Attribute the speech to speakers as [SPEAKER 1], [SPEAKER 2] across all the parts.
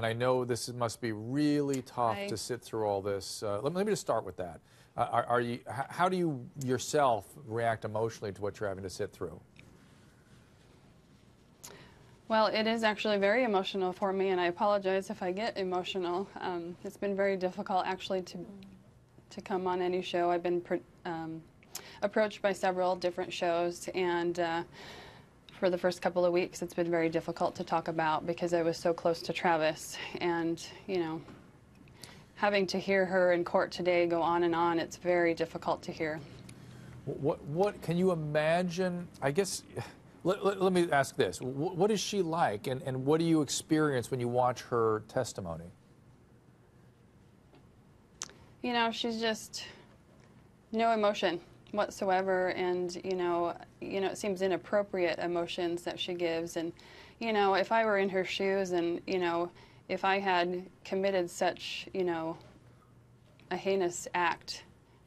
[SPEAKER 1] and I know this must be really tough to sit through all this. Let me just start with that. How do you yourself react emotionally to what you're having to sit through?
[SPEAKER 2] Well, it is actually very emotional for me, and I apologize if I get emotional. It's been very difficult actually to come on any show. I've been approached by several different shows, and for the first couple of weeks it's been very difficult to talk about because I was so close to Travis, and having to hear her in court today go on and on, it's very difficult to hear.
[SPEAKER 1] What can you imagine? I guess let me ask this. What is she like, and what do you experience when you watch her testimony?
[SPEAKER 2] She's just no emotion whatsoever, and it seems inappropriate emotions that she gives. And if I were in her shoes, and if I had committed such a heinous act,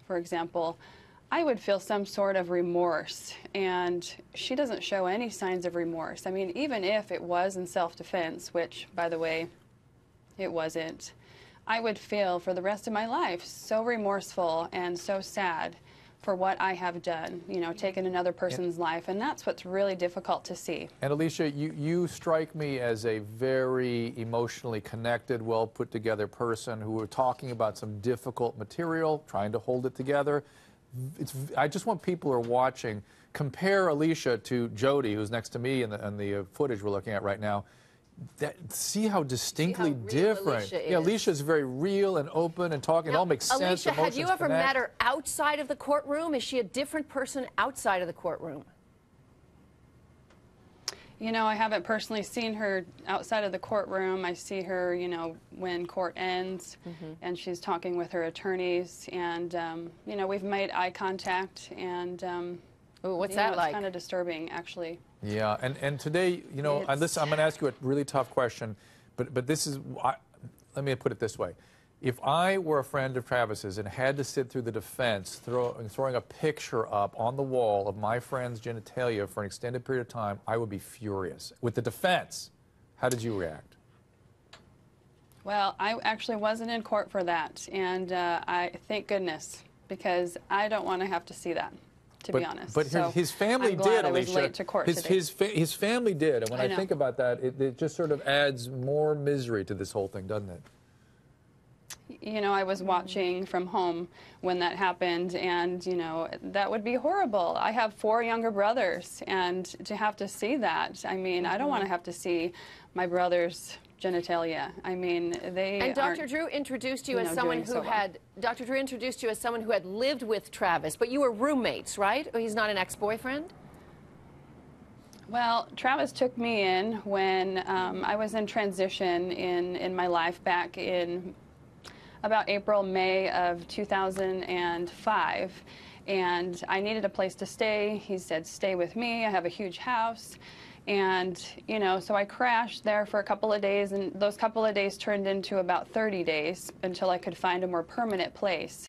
[SPEAKER 2] for example, I would feel some sort of remorse, and she doesn't show any signs of remorse. I mean, even if it was in self-defense, which, by the way, it wasn't, I would feel for the rest of my life so remorseful and so sad for what I have done, taken another person's life, and that's what's really difficult to see.
[SPEAKER 1] And Elisha, you strike me as a very emotionally connected, well put together person who are talking about some difficult material, trying to hold it together. I just want people who are watching, compare Elisha to Jodi, who's next to me in the footage we're looking at right now. See how distinctly different. Yeah, Elisha's very real and open and talking. It all makes sense.
[SPEAKER 3] Elisha, have you ever met her outside of the courtroom? Is she a different person outside of the courtroom?
[SPEAKER 2] I haven't personally seen her outside of the courtroom. I see her, when court ends, and she's talking with her attorneys, and we've made eye contact, and
[SPEAKER 3] what's that like?
[SPEAKER 2] It's kind of disturbing, actually.
[SPEAKER 1] Yeah, and today, listen, I'm going to ask you a really tough question, but this is, let me put it this way. If I were a friend of Travis's and had to sit through the defense throwing a picture up on the wall of my friend's genitalia for an extended period of time, I would be furious. With the defense, how did you react?
[SPEAKER 2] Well, I actually wasn't in court for that, and I thank goodness, because I don't want to have to see that, to be honest.
[SPEAKER 1] But his family did, Elisha.
[SPEAKER 2] I was late to court today.
[SPEAKER 1] His family did, and when I think about that, it just sort of adds more misery to this whole thing, doesn't it?
[SPEAKER 2] I was watching from home when that happened, and, that would be horrible. I have 4 younger brothers, and to have to see that, I mean, I don't want to have to see my brother's genitalia. I mean, they
[SPEAKER 3] And Dr. Drew introduced you as someone who had, Dr. Drew introduced you as someone who had lived with Travis, but you were roommates, right? He's not an ex-boyfriend?
[SPEAKER 2] Well, Travis took me in when I was in transition in my life back in about April, May of 2005, and I needed a place to stay. He said, stay with me, I have a huge house, and so I crashed there for a couple of days, and those couple of days turned into about 30 days until I could find a more permanent place.